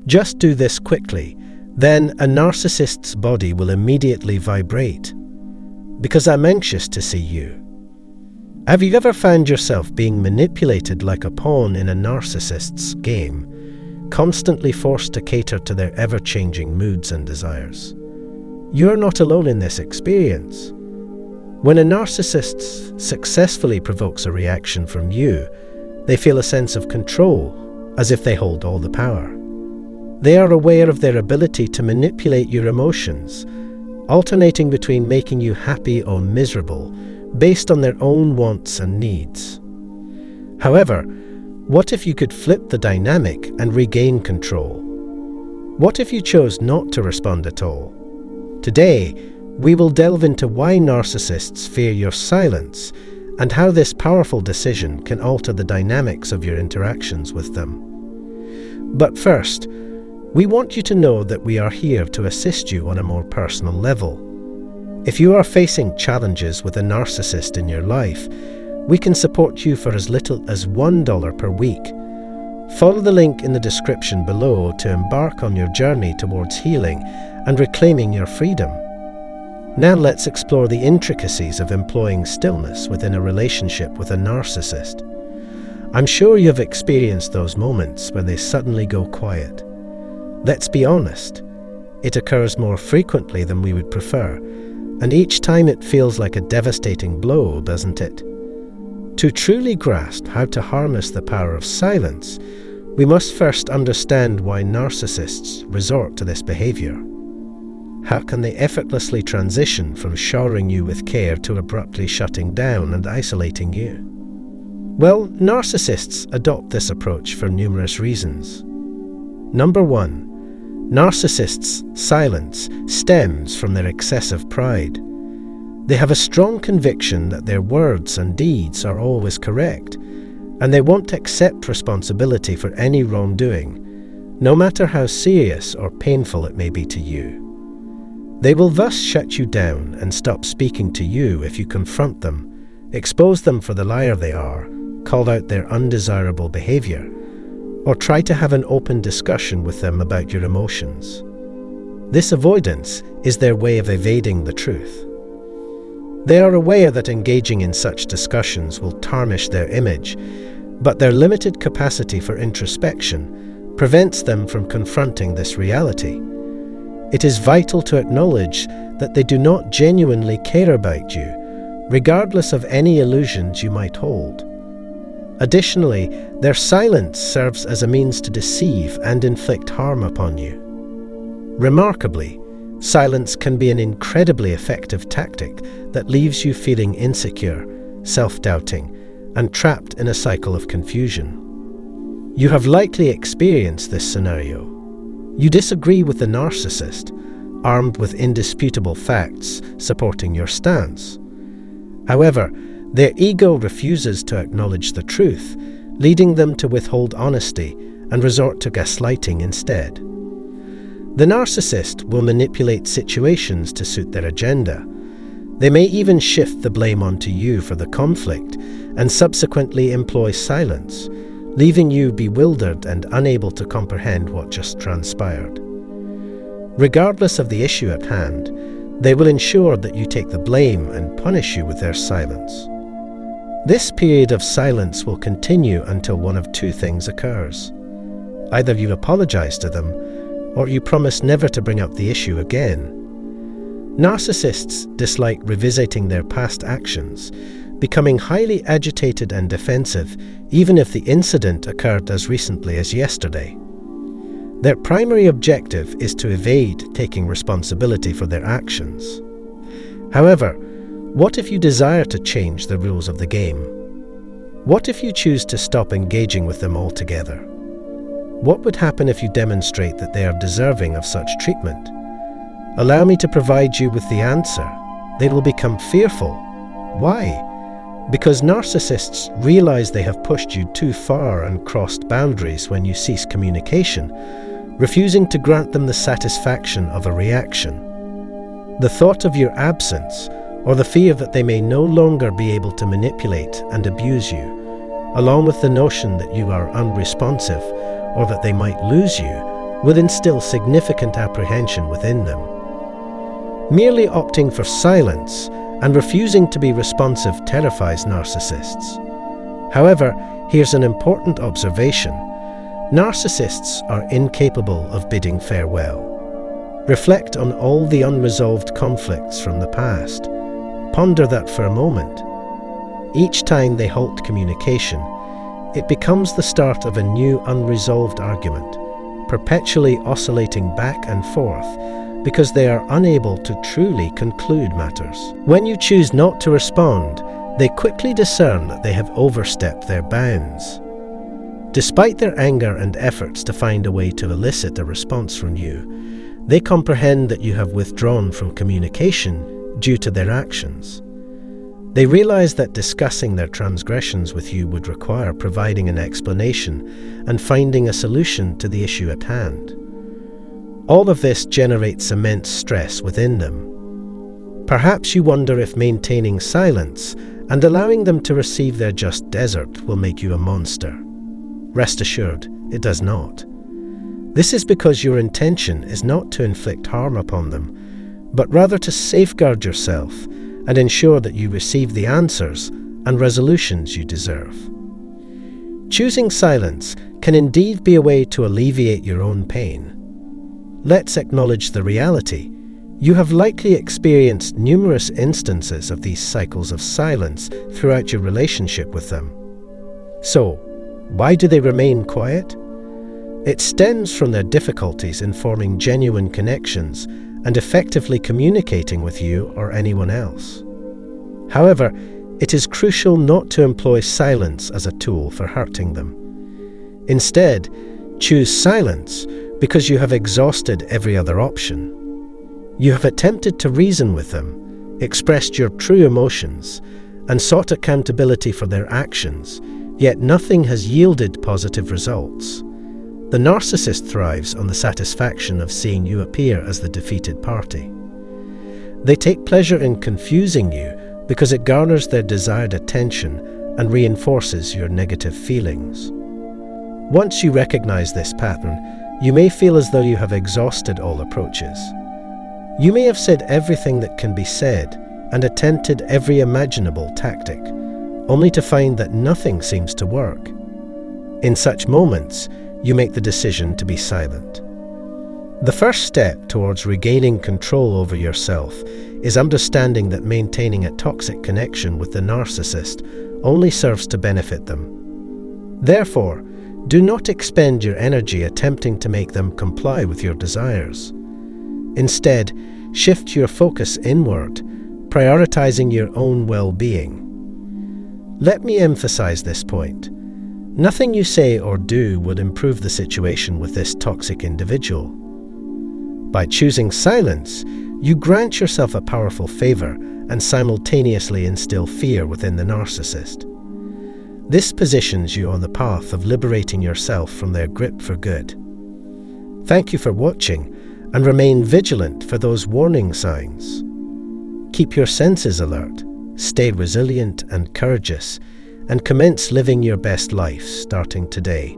Just do this quickly, then a narcissist's body will immediately vibrate. Because I'm anxious to see you. Have you ever found yourself being manipulated like a pawn in a narcissist's game, constantly forced to cater to their ever-changing moods and desires? You're not alone in this experience. When a narcissist successfully provokes a reaction from you, they feel a sense of control, as if they hold all the power. They are aware of their ability to manipulate your emotions, alternating between making you happy or miserable based on their own wants and needs. However, what if you could flip the dynamic and regain control? What if you chose not to respond at all? Today, we will delve into why narcissists fear your silence and how this powerful decision can alter the dynamics of your interactions with them. But first, we want you to know that we are here to assist you on a more personal level. If you are facing challenges with a narcissist in your life, we can support you for as little as $1 per week. Follow the link in the description below to embark on your journey towards healing and reclaiming your freedom. Now let's explore the intricacies of employing stillness within a relationship with a narcissist. I'm sure you've experienced those moments when they suddenly go quiet. Let's be honest, it occurs more frequently than we would prefer, and each time it feels like a devastating blow, doesn't it? To truly grasp how to harness the power of silence, we must first understand why narcissists resort to this behavior. How can they effortlessly transition from showering you with care to abruptly shutting down and isolating you? Well, narcissists adopt this approach for numerous reasons. Number 1. Narcissists' silence stems from their excessive pride. They have a strong conviction that their words and deeds are always correct, and they won't accept responsibility for any wrongdoing, no matter how serious or painful it may be to you. They will thus shut you down and stop speaking to you if you confront them, expose them for the liar they are, call out their undesirable behavior, or try to have an open discussion with them about your emotions. This avoidance is their way of evading the truth. They are aware that engaging in such discussions will tarnish their image, but their limited capacity for introspection prevents them from confronting this reality. It is vital to acknowledge that they do not genuinely care about you, regardless of any illusions you might hold. Additionally, their silence serves as a means to deceive and inflict harm upon you. Remarkably, silence can be an incredibly effective tactic that leaves you feeling insecure, self-doubting, and trapped in a cycle of confusion. You have likely experienced this scenario. You disagree with the narcissist, armed with indisputable facts supporting your stance. However, their ego refuses to acknowledge the truth, leading them to withhold honesty and resort to gaslighting instead. The narcissist will manipulate situations to suit their agenda. They may even shift the blame onto you for the conflict and subsequently employ silence, leaving you bewildered and unable to comprehend what just transpired. Regardless of the issue at hand, they will ensure that you take the blame and punish you with their silence. This period of silence will continue until one of two things occurs. Either you apologize to them, or you promise never to bring up the issue again. Narcissists dislike revisiting their past actions, becoming highly agitated and defensive even if the incident occurred as recently as yesterday. Their primary objective is to evade taking responsibility for their actions. However, what if you desire to change the rules of the game? What if you choose to stop engaging with them altogether? What would happen if you demonstrate that they are deserving of such treatment? Allow me to provide you with the answer. They will become fearful. Why? Because narcissists realize they have pushed you too far and crossed boundaries when you cease communication, refusing to grant them the satisfaction of a reaction. The thought of your absence, or the fear that they may no longer be able to manipulate and abuse you, along with the notion that you are unresponsive or that they might lose you, will instill significant apprehension within them. Merely opting for silence and refusing to be responsive terrifies narcissists. However, here's an important observation. Narcissists are incapable of bidding farewell. Reflect on all the unresolved conflicts from the past. Ponder that for a moment. Each time they halt communication, it becomes the start of a new unresolved argument, perpetually oscillating back and forth because they are unable to truly conclude matters. When you choose not to respond, they quickly discern that they have overstepped their bounds. Despite their anger and efforts to find a way to elicit a response from you, they comprehend that you have withdrawn from communication due to their actions. They realize that discussing their transgressions with you would require providing an explanation and finding a solution to the issue at hand. All of this generates immense stress within them. Perhaps you wonder if maintaining silence and allowing them to receive their just desert will make you a monster. Rest assured, it does not. This is because your intention is not to inflict harm upon them, but rather to safeguard yourself and ensure that you receive the answers and resolutions you deserve. Choosing silence can indeed be a way to alleviate your own pain. Let's acknowledge the reality. You have likely experienced numerous instances of these cycles of silence throughout your relationship with them. So, why do they remain quiet? It stems from their difficulties in forming genuine connections and effectively communicating with you or anyone else. However, it is crucial not to employ silence as a tool for hurting them. Instead, choose silence because you have exhausted every other option. You have attempted to reason with them, expressed your true emotions, and sought accountability for their actions, yet nothing has yielded positive results. The narcissist thrives on the satisfaction of seeing you appear as the defeated party. They take pleasure in confusing you because it garners their desired attention and reinforces your negative feelings. Once you recognize this pattern, you may feel as though you have exhausted all approaches. You may have said everything that can be said and attempted every imaginable tactic, only to find that nothing seems to work. In such moments, you make the decision to be silent. The first step towards regaining control over yourself is understanding that maintaining a toxic connection with the narcissist only serves to benefit them. Therefore, do not expend your energy attempting to make them comply with your desires. Instead, shift your focus inward, prioritizing your own well-being. Let me emphasize this point. Nothing you say or do would improve the situation with this toxic individual. By choosing silence, you grant yourself a powerful favor and simultaneously instill fear within the narcissist. This positions you on the path of liberating yourself from their grip for good. Thank you for watching, and remain vigilant for those warning signs. Keep your senses alert, stay resilient and courageous, and commence living your best life starting today.